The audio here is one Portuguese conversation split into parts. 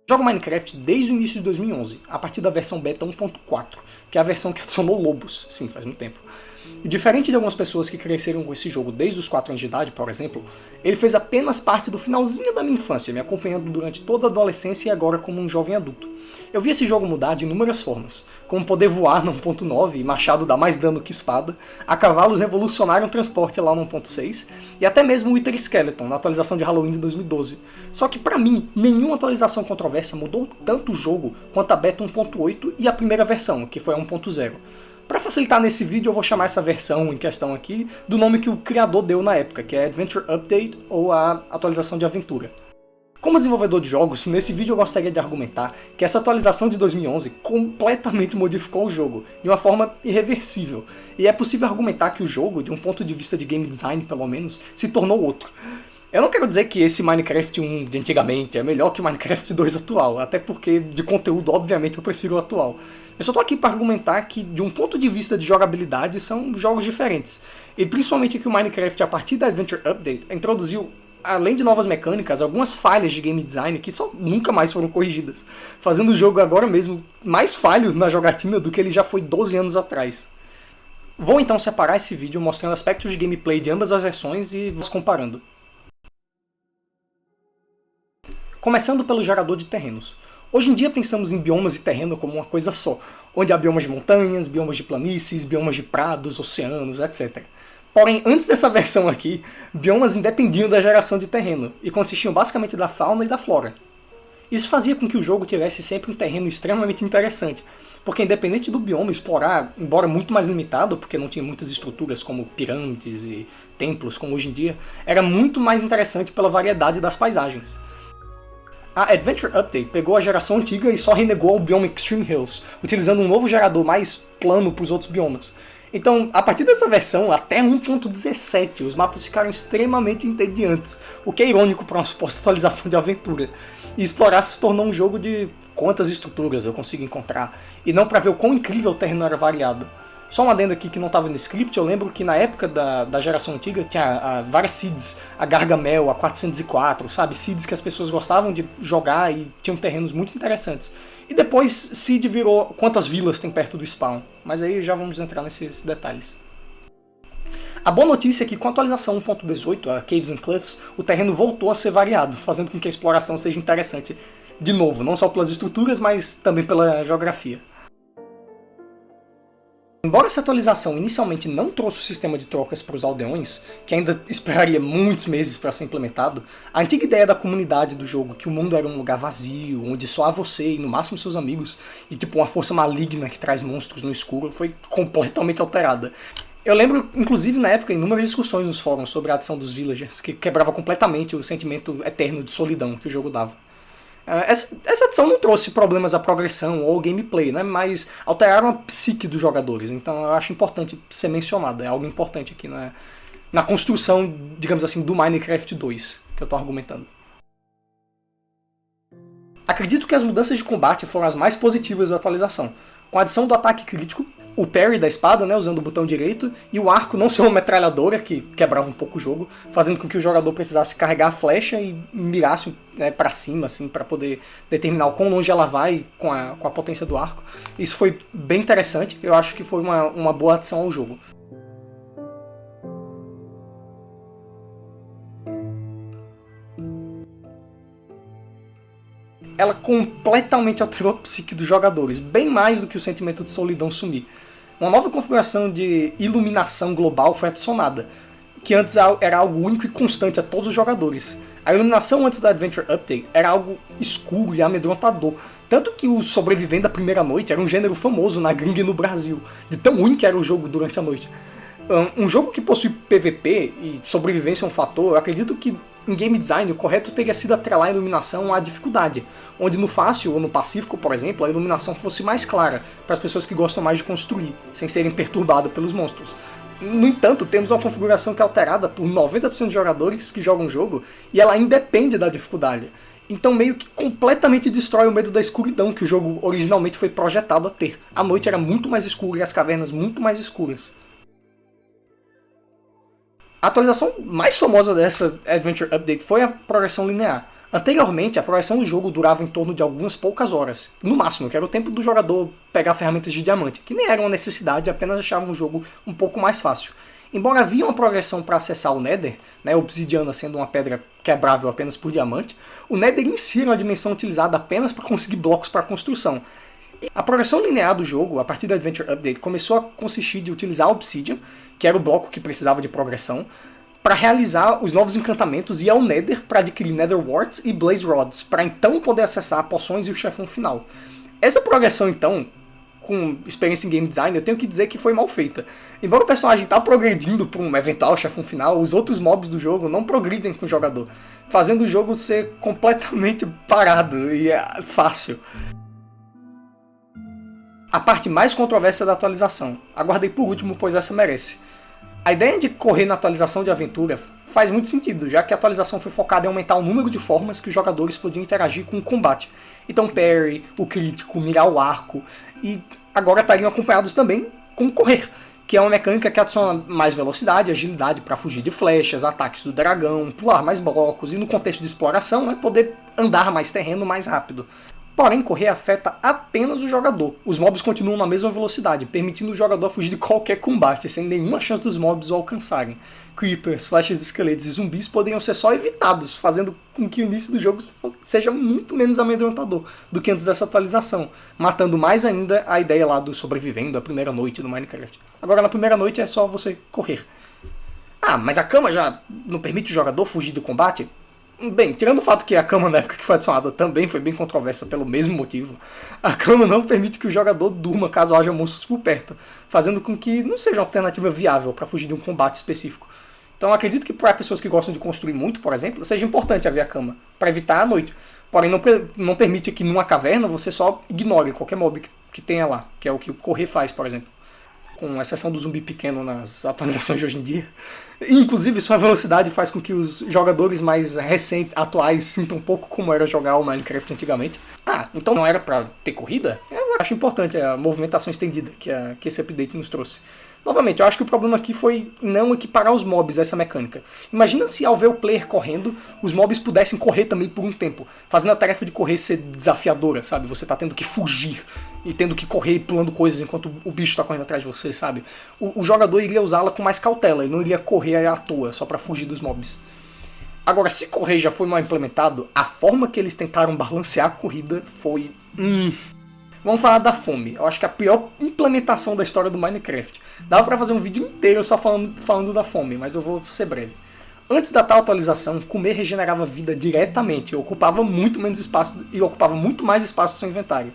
Jogo Minecraft desde o início de 2011, a partir da versão beta 1.4, que é a versão que adicionou lobos, sim, faz muito tempo. E diferente de algumas pessoas que cresceram com esse jogo desde os 4 anos de idade, por exemplo, ele fez apenas parte do finalzinho da minha infância, me acompanhando durante toda a adolescência e agora como um jovem adulto. Eu vi esse jogo mudar de inúmeras formas, como poder voar no 1.9 e machado dá mais dano que espada, a cavalos revolucionaram o transporte lá no 1.6, e até mesmo o Wither Skeleton na atualização de Halloween de 2012. Só que pra mim, nenhuma atualização controversa mudou tanto o jogo quanto a beta 1.8 e a primeira versão, que foi a 1.0. Para facilitar nesse vídeo eu vou chamar essa versão em questão aqui do nome que o criador deu na época, que é Adventure Update ou a atualização de aventura. Como desenvolvedor de jogos, nesse vídeo eu gostaria de argumentar que essa atualização de 2011 completamente modificou o jogo, de uma forma irreversível, e é possível argumentar que o jogo, de um ponto de vista de game design pelo menos, se tornou outro. Eu não quero dizer que esse Minecraft 1 de antigamente é melhor que o Minecraft 2 atual, até porque de conteúdo obviamente eu prefiro o atual. Eu só tô aqui para argumentar que de um ponto de vista de jogabilidade são jogos diferentes, e principalmente que o Minecraft a partir da Adventure Update introduziu, além de novas mecânicas, algumas falhas de game design que só nunca mais foram corrigidas, fazendo o jogo agora mesmo mais falho na jogatina do que ele já foi 12 anos atrás. Vou então separar esse vídeo mostrando aspectos de gameplay de ambas as versões e vos comparando. Começando pelo gerador de terrenos. Hoje em dia pensamos em biomas e terreno como uma coisa só, onde há biomas de montanhas, biomas de planícies, biomas de prados, oceanos, etc. Porém, antes dessa versão aqui, biomas independiam da geração de terreno, e consistiam basicamente da fauna e da flora. Isso fazia com que o jogo tivesse sempre um terreno extremamente interessante, porque independente do bioma explorar, embora muito mais limitado, porque não tinha muitas estruturas como pirâmides e templos como hoje em dia, era muito mais interessante pela variedade das paisagens. A Adventure Update pegou a geração antiga e só renegou o bioma Extreme Hills, utilizando um novo gerador mais plano para os outros biomas. Então, a partir dessa versão, até 1.17, os mapas ficaram extremamente entediantes, o que é irônico para uma suposta atualização de aventura. E explorar se tornou um jogo de quantas estruturas eu consigo encontrar, e não para ver o quão incrível o terreno era variado. Só um adendo aqui que não estava no script, eu lembro que na época da geração antiga tinha várias seeds, a Gargamel, a 404, sabe? Seeds que as pessoas gostavam de jogar e tinham terrenos muito interessantes. E depois seed virou quantas vilas tem perto do spawn, mas aí já vamos entrar nesses detalhes. A boa notícia é que com a atualização 1.18, a Caves and Cliffs, o terreno voltou a ser variado, fazendo com que a exploração seja interessante de novo, não só pelas estruturas, mas também pela geografia. Embora essa atualização inicialmente não trouxe o sistema de trocas para os aldeões, que ainda esperaria muitos meses para ser implementado, a antiga ideia da comunidade do jogo, que o mundo era um lugar vazio, onde só há você e no máximo seus amigos, e tipo uma força maligna que traz monstros no escuro, foi completamente alterada. Eu lembro, inclusive na época, inúmeras discussões nos fóruns sobre a adição dos villagers, que quebrava completamente o sentimento eterno de solidão que o jogo dava. Essa adição não trouxe problemas à progressão ou ao gameplay, né, mas alteraram a psique dos jogadores, então eu acho importante ser mencionado, é algo importante aqui na construção, digamos assim, do Minecraft 2, que eu estou argumentando. Acredito que as mudanças de combate foram as mais positivas da atualização, com a adição do ataque crítico, o parry da espada, né, usando o botão direito, e o arco não ser uma metralhadora, que quebrava um pouco o jogo, fazendo com que o jogador precisasse carregar a flecha e mirasse, né, para cima, assim, para poder determinar o quão longe ela vai com a potência do arco. Isso foi bem interessante, eu acho que foi uma boa adição ao jogo. Ela completamente alterou a psique dos jogadores, bem mais do que o sentimento de solidão sumir. Uma nova configuração de iluminação global foi adicionada, que antes era algo único e constante a todos os jogadores. A iluminação antes da Adventure Update era algo escuro e amedrontador, tanto que o Sobrevivendo à Primeira Noite era um gênero famoso na gringa e no Brasil, de tão ruim que era o jogo durante a noite. Um jogo que possui PVP e sobrevivência é um fator, eu acredito que em game design o correto teria sido atrelar a iluminação à dificuldade, onde no fácil ou no pacífico, por exemplo, a iluminação fosse mais clara, para as pessoas que gostam mais de construir, sem serem perturbadas pelos monstros. No entanto, temos uma configuração que é alterada por 90% de jogadores que jogam o jogo, e ela independe da dificuldade. Então meio que completamente destrói o medo da escuridão que o jogo originalmente foi projetado a ter. A noite era muito mais escura e as cavernas muito mais escuras. A atualização mais famosa dessa Adventure Update foi a progressão linear. Anteriormente, a progressão do jogo durava em torno de algumas poucas horas, no máximo, que era o tempo do jogador pegar ferramentas de diamante, que nem era uma necessidade, apenas deixavam o jogo um pouco mais fácil. Embora havia uma progressão para acessar o Nether, né, obsidiana sendo uma pedra quebrável apenas por diamante, o Nether em si era uma dimensão utilizada apenas para conseguir blocos para construção. E a progressão linear do jogo, a partir do Adventure Update, começou a consistir de utilizar a Obsidian, que era o bloco que precisava de progressão, para realizar os novos encantamentos e ao Nether para adquirir Nether Warts e Blaze Rods, para então poder acessar poções e o chefão final. Essa progressão, então, com experiência em game design, eu tenho que dizer que foi mal feita. Embora o personagem tá progredindo para um eventual chefão final, os outros mobs do jogo não progridem com o jogador, fazendo o jogo ser completamente parado e fácil. A parte mais controversa da atualização. Aguardei por último, pois essa merece. A ideia de correr na atualização de aventura faz muito sentido, já que a atualização foi focada em aumentar o número de formas que os jogadores podiam interagir com o combate. Então parry, o crítico, mirar o arco, e agora estariam acompanhados também com correr, que é uma mecânica que adiciona mais velocidade e agilidade para fugir de flechas, ataques do dragão, pular mais blocos e no contexto de exploração, né, poder andar mais terreno mais rápido. Porém, correr afeta apenas o jogador. Os mobs continuam na mesma velocidade, permitindo o jogador fugir de qualquer combate, sem nenhuma chance dos mobs o alcançarem. Creepers, flechas de esqueletos e zumbis poderiam ser só evitados, fazendo com que o início do jogo seja muito menos amedrontador do que antes dessa atualização, matando mais ainda a ideia lá do sobrevivendo a primeira noite do Minecraft. Agora, na primeira noite é só você correr. Ah, mas a cama já não permite o jogador fugir do combate? Bem, tirando o fato que a cama na época que foi adicionada também foi bem controversa pelo mesmo motivo, a cama não permite que o jogador durma caso haja monstros por perto, fazendo com que não seja uma alternativa viável para fugir de um combate específico. Então acredito que para pessoas que gostam de construir muito, por exemplo, seja importante haver a cama, para evitar a noite. Porém, não permite que numa caverna você só ignore qualquer mob que tenha lá, que é o que o correr faz, por exemplo. Com exceção do zumbi pequeno nas atualizações de hoje em dia. Inclusive, sua velocidade faz com que os jogadores mais recentes, atuais, sintam um pouco como era jogar o Minecraft antigamente. Ah, então não era pra ter corrida? Eu acho importante a movimentação estendida que esse update nos trouxe. Novamente, eu acho que o problema aqui foi não equiparar os mobs a essa mecânica. Imagina se ao ver o player correndo, os mobs pudessem correr também por um tempo, fazendo a tarefa de correr ser desafiadora, sabe? Você tá tendo que fugir e tendo que correr e pulando coisas enquanto o bicho tá correndo atrás de você, sabe? O jogador iria usá-la com mais cautela, ele não iria correr à toa só pra fugir dos mobs. Agora, se correr já foi mal implementado, a forma que eles tentaram balancear a corrida foi... Vamos falar da fome. Eu acho que é a pior implementação da história do Minecraft. Dava pra fazer um vídeo inteiro só falando da fome, mas eu vou ser breve. Antes da tal atualização, comer regenerava vida diretamente, ocupava muito menos espaço e ocupava muito mais espaço no seu inventário.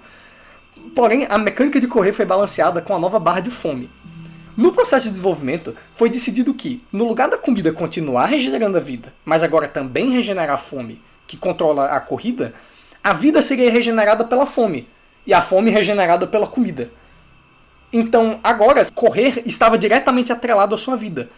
Porém, a mecânica de correr foi balanceada com a nova barra de fome. No processo de desenvolvimento, foi decidido que, no lugar da comida continuar regenerando a vida, mas agora também regenerar a fome, que controla a corrida, a vida seria regenerada pela fome, e a fome regenerada pela comida. Então, agora, correr estava diretamente atrelado à sua vida.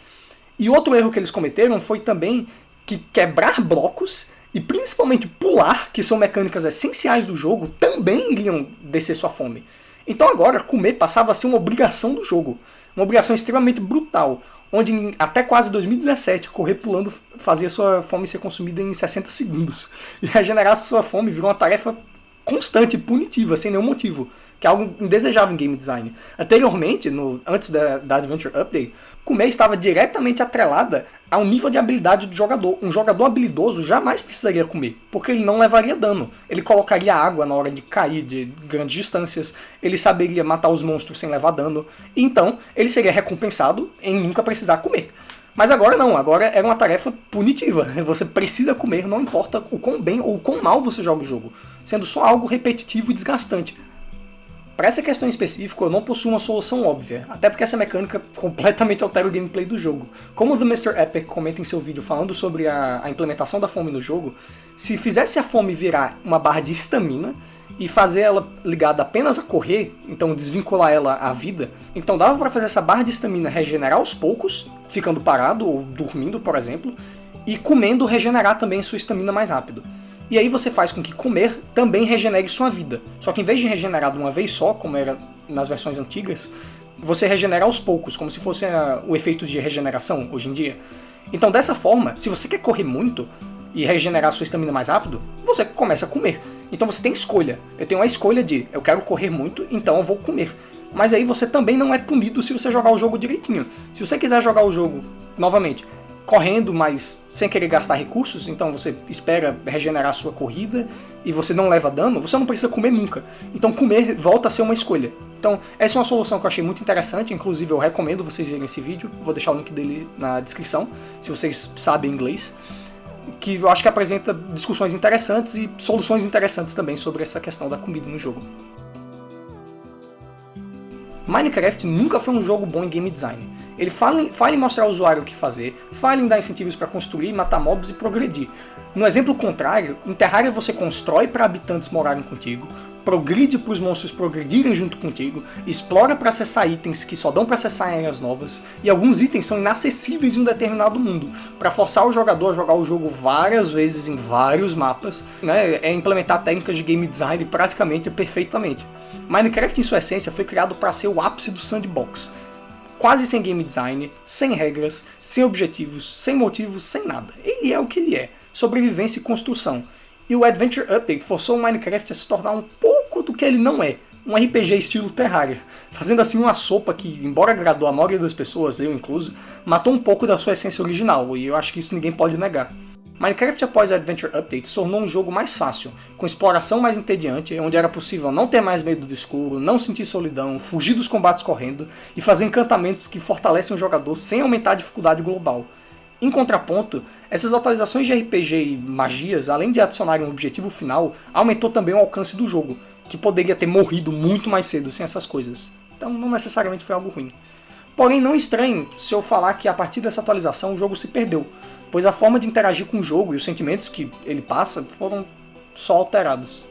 E outro erro que eles cometeram foi também que quebrar blocos e principalmente pular, que são mecânicas essenciais do jogo, também iriam descer sua fome. Então agora, comer passava a ser uma obrigação do jogo. Uma obrigação extremamente brutal, onde até quase 2017, correr pulando fazia sua fome ser consumida em 60 segundos. E regenerar sua fome virou uma tarefa constante e punitiva, sem nenhum motivo, que é algo indesejável em game design. Anteriormente, antes da Adventure Update, comer estava diretamente atrelada ao nível de habilidade do jogador. Um jogador habilidoso jamais precisaria comer, porque ele não levaria dano. Ele colocaria água na hora de cair de grandes distâncias, ele saberia matar os monstros sem levar dano, e então ele seria recompensado em nunca precisar comer. Mas agora não, agora era uma tarefa punitiva. Você precisa comer, não importa o quão bem ou o quão mal você joga o jogo, sendo só algo repetitivo e desgastante. Para essa questão em específico, eu não possuo uma solução óbvia, até porque essa mecânica completamente altera o gameplay do jogo. Como o The Mr. Epic comenta em seu vídeo falando sobre a implementação da fome no jogo, se fizesse a fome virar uma barra de estamina, e fazer ela ligada apenas a correr, então desvincular ela à vida, então dava para fazer essa barra de estamina regenerar aos poucos, ficando parado ou dormindo, por exemplo, e comendo regenerar também sua estamina mais rápido. E aí você faz com que comer também regenere sua vida. Só que em vez de regenerar de uma vez só, como era nas versões antigas, você regenera aos poucos, como se fosse o efeito de regeneração hoje em dia. Então dessa forma, se você quer correr muito, e regenerar sua estamina mais rápido, você começa a comer. Então você tem escolha. Eu tenho a escolha de, eu quero correr muito, então eu vou comer. Mas aí você também não é punido se você jogar o jogo direitinho. Se você quiser jogar o jogo, novamente, correndo, mas sem querer gastar recursos, então você espera regenerar a sua corrida e você não leva dano, você não precisa comer nunca. Então comer volta a ser uma escolha. Então essa é uma solução que eu achei muito interessante, inclusive eu recomendo vocês verem esse vídeo, vou deixar o link dele na descrição, se vocês sabem inglês, que eu acho que apresenta discussões interessantes e soluções interessantes também sobre essa questão da comida no jogo. Minecraft nunca foi um jogo bom em game design. Ele fala em mostrar ao usuário o que fazer, fala em dar incentivos para construir, matar mobs e progredir. No exemplo contrário, em Terraria você constrói para habitantes morarem contigo, progride para os monstros progredirem junto contigo, explora para acessar itens que só dão para acessar em áreas novas, e alguns itens são inacessíveis em um determinado mundo, para forçar o jogador a jogar o jogo várias vezes em vários mapas, né, é implementar técnicas de game design praticamente perfeitamente. Minecraft, em sua essência, foi criado para ser o ápice do sandbox. Quase sem game design, sem regras, sem objetivos, sem motivos, sem nada. Ele é o que ele é, sobrevivência e construção. E o Adventure Update forçou o Minecraft a se tornar um pouco do que ele não é, um RPG estilo Terraria, fazendo assim uma sopa que, embora agradou a maioria das pessoas, eu incluso, matou um pouco da sua essência original, e eu acho que isso ninguém pode negar. Minecraft após o Adventure Update se tornou um jogo mais fácil, com exploração mais entediante, onde era possível não ter mais medo do escuro, não sentir solidão, fugir dos combates correndo e fazer encantamentos que fortalecem o jogador sem aumentar a dificuldade global. Em contraponto, essas atualizações de RPG e magias, além de adicionarem um objetivo final, aumentou também o alcance do jogo, que poderia ter morrido muito mais cedo sem essas coisas. Então não necessariamente foi algo ruim. Porém, não estranhe se eu falar que a partir dessa atualização o jogo se perdeu, pois a forma de interagir com o jogo e os sentimentos que ele passa foram só alterados.